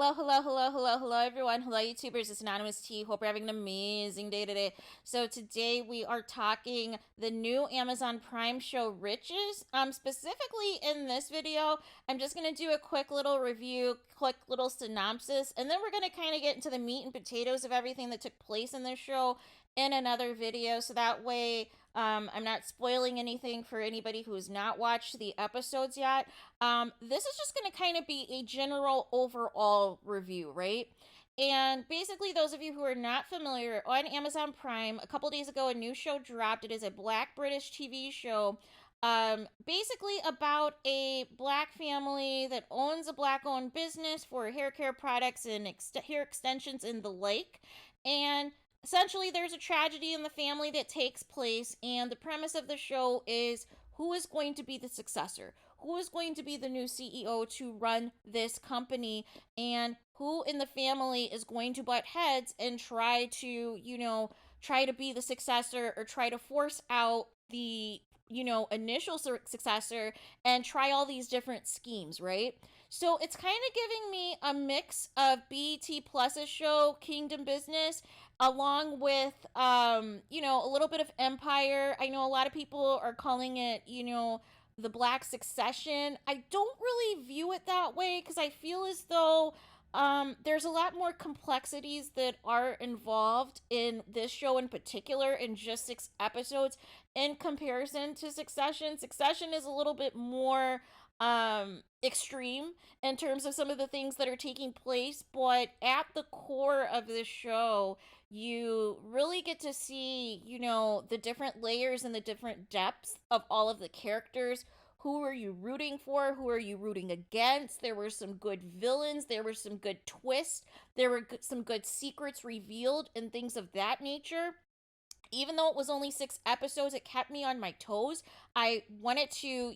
Hello, everyone. Hello, YouTubers. It's Anonymous T. Hope you're having an amazing day today. So today we are talking the new Amazon Prime show, Riches. Specifically in this video, I'm just going to do a quick little review, quick little synopsis, and then we're going to kind of get into the meat and potatoes of everything that took place in this show in another video. So that way, I'm not spoiling anything for anybody who's not watched the episodes yet. This is just going to kind of be a general overall review, right? And basically, those of you who are not familiar, on Amazon Prime, a couple days ago, a new show dropped. It is a Black British TV show, basically about a Black family that owns a Black-owned business for hair care products and hair extensions and the like. And essentially, there's a tragedy in the family that takes place, and the premise of the show is who is going to be the successor? Who is going to be the new CEO to run this company, and who in the family is going to butt heads and try to be the successor, or try to force out the initial successor and try all these different schemes, right? So it's kind of giving me a mix of BET Plus's show Kingdom Business, along with a little bit of Empire. I know a lot of people are calling it the Black Succession. I don't really view it that way, because I feel as though there's a lot more complexities that are involved in this show in particular, in just 6 episodes, in comparison to Succession. Succession is a little bit more extreme in terms of some of the things that are taking place, but at the core of this show, you really get to see, the different layers and the different depths of all of the characters. Who are you rooting for? Who are you rooting against? There were some good villains. There were some good twists. There were some good secrets revealed and things of that nature. Even though it was only 6 episodes, it kept me on my toes. I wanted to,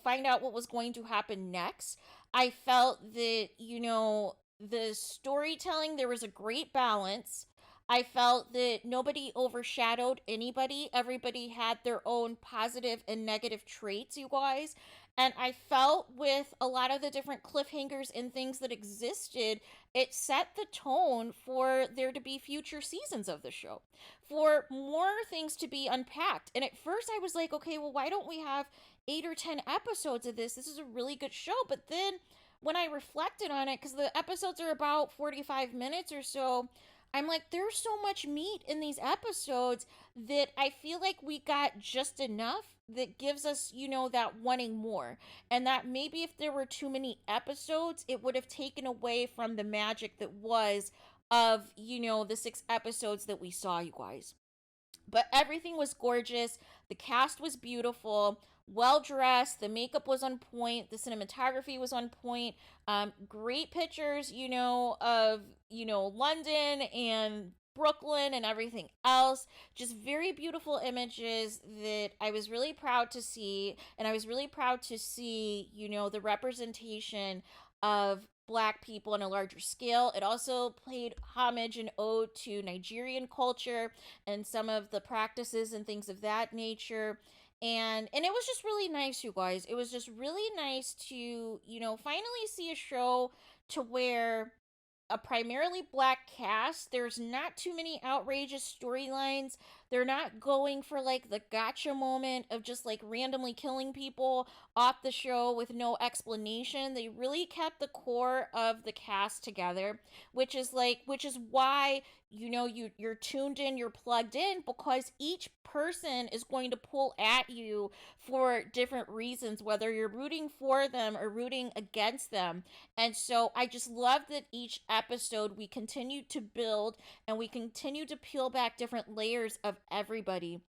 find out what was going to happen next. I felt that, the storytelling, there was a great balance. I felt that nobody overshadowed anybody. Everybody had their own positive and negative traits, you guys. And I felt with a lot of the different cliffhangers and things that existed, it set the tone for there to be future seasons of the show, for more things to be unpacked. And at first I was like, okay, well, why don't we have 8 or 10 episodes of this? This is a really good show. But then when I reflected on it, because the episodes are about 45 minutes or so, I'm like, there's so much meat in these episodes that I feel like we got just enough that gives us, that wanting more. And that maybe if there were too many episodes, it would have taken away from the magic that was of, the 6 episodes that we saw, you guys. But everything was gorgeous. The cast was beautiful, well dressed. The makeup was on point. The cinematography was on point. Great pictures, of, London and Brooklyn and everything else. Just very beautiful images that I was really proud to see. And I was really proud to see, the representation of Black people on a larger scale. It also paid homage and ode to Nigerian culture and some of the practices and things of that nature. And it was just really nice, you guys. It was just really nice to, finally see a show to where a primarily Black cast, there's not too many outrageous storylines. They're not going for like the gotcha moment of just like randomly killing people off the show with no explanation. They really kept the core of the cast together, which is why you're tuned in, you're plugged in, because each person is going to pull at you for different reasons, whether you're rooting for them or rooting against them. And so I just love that each episode we continue to build and we continue to peel back different layers of everybody.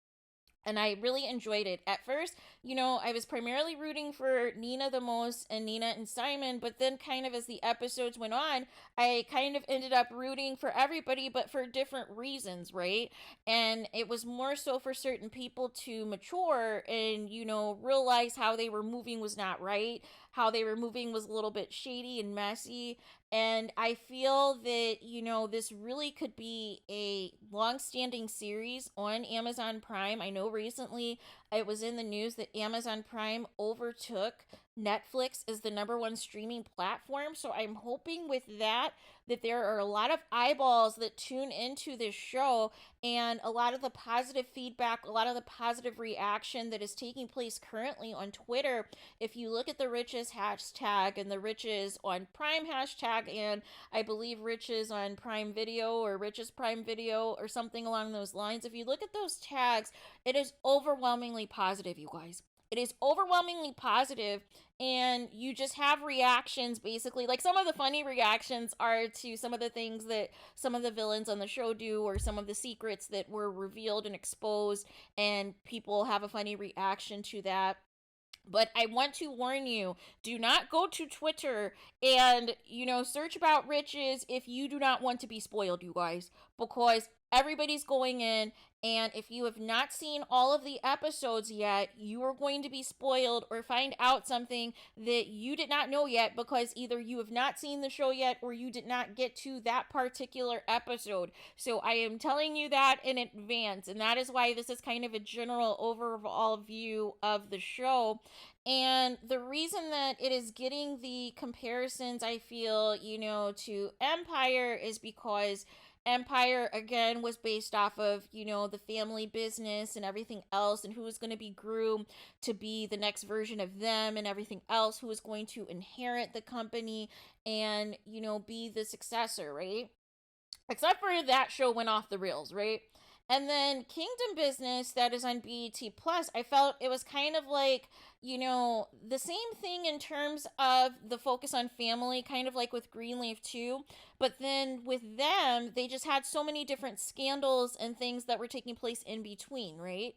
And I really enjoyed it. At first, I was primarily rooting for Nina the most, and Nina and Simon, but then kind of as the episodes went on, I kind of ended up rooting for everybody, but for different reasons, right? And it was more so for certain people to mature and, realize how they were moving was not right, how they were moving was a little bit shady and messy. And I feel that, this really could be a long-standing series on Amazon Prime. I know recently it was in the news that Amazon Prime overtook Netflix is the #1 streaming platform. So I'm hoping with that there are a lot of eyeballs that tune into this show, and a lot of the positive feedback, a lot of the positive reaction that is taking place currently on Twitter. If you look at the Riches hashtag and the Riches on Prime hashtag, and I believe Riches on Prime Video or Riches Prime Video or something along those lines, if you look at those tags, it is overwhelmingly positive, you guys. It is overwhelmingly positive, and you just have reactions basically. Like, some of the funny reactions are to some of the things that some of the villains on the show do, or some of the secrets that were revealed and exposed, and people have a funny reaction to that. But I want to warn you, do not go to Twitter and, search about Riches if you do not want to be spoiled, you guys, because everybody's going in, and if you have not seen all of the episodes yet, you are going to be spoiled or find out something that you did not know yet, because either you have not seen the show yet or you did not get to that particular episode. So I am telling you that in advance, and that is why this is kind of a general overall view of the show. And the reason that it is getting the comparisons, I feel, to Empire, is because Empire, again, was based off of, the family business and everything else, and who was going to be groomed to be the next version of them and everything else, who was going to inherit the company and, be the successor, right? Except for that show went off the rails, right? And then Kingdom Business, that is on BET Plus, I felt it was kind of like, the same thing in terms of the focus on family, kind of like with Greenleaf 2. But then with them, they just had so many different scandals and things that were taking place in between, right?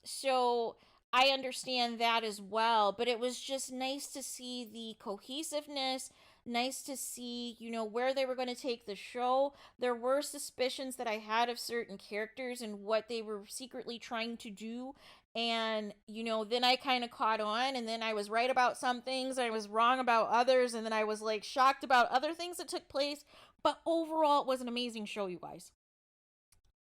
So I understand that as well. But it was just nice to see the cohesiveness, nice to see, where they were going to take the show. There were suspicions that I had of certain characters and what they were secretly trying to do. And, then I kind of caught on, and then I was right about some things, I was wrong about others, and then I was like shocked about other things that took place. But overall, it was an amazing show, you guys.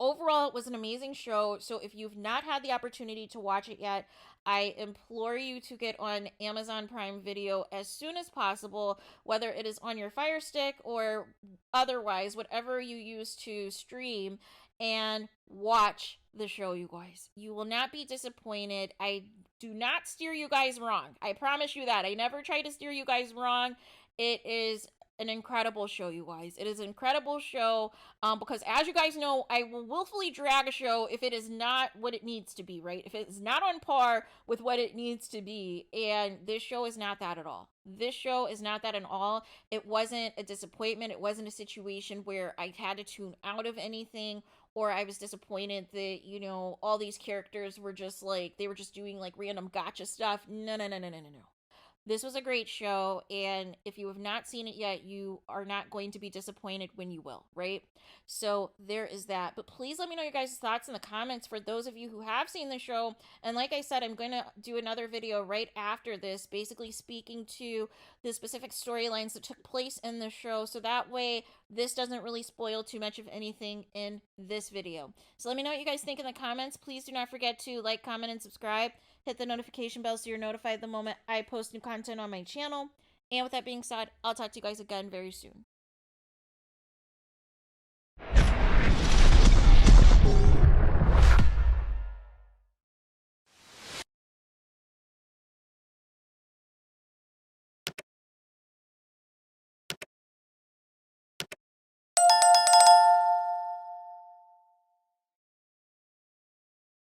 Overall, it was an amazing show. So if you've not had the opportunity to watch it yet, I implore you to get on Amazon Prime Video as soon as possible, whether it is on your Fire Stick or otherwise, whatever you use to stream, and watch the show, you guys. You will not be disappointed. I do not steer you guys wrong. I promise you that. I never try to steer you guys wrong. It is an incredible show, you guys. It is an incredible show, because, as you guys know, I will willfully drag a show if it is not what it needs to be, right? If it is not on par with what it needs to be, and this show is not that at all. This show is not that at all. It wasn't a disappointment. It wasn't a situation where I had to tune out of anything, or I was disappointed that, all these characters were just like, they were just doing like random gotcha stuff. No, no, no, no, no, no, no. This was a great show, and if you have not seen it yet, you are not going to be disappointed when you will, right? So there is that. But please let me know your guys' thoughts in the comments for those of you who have seen the show. And like I said, I'm going to do another video right after this, basically speaking to the specific storylines that took place in the show, so that way this doesn't really spoil too much of anything in this video. So let me know what you guys think in the comments. Please do not forget to like, comment, and subscribe. Hit the notification bell so you're notified the moment I post new content on my channel. And with that being said, I'll talk to you guys again very soon.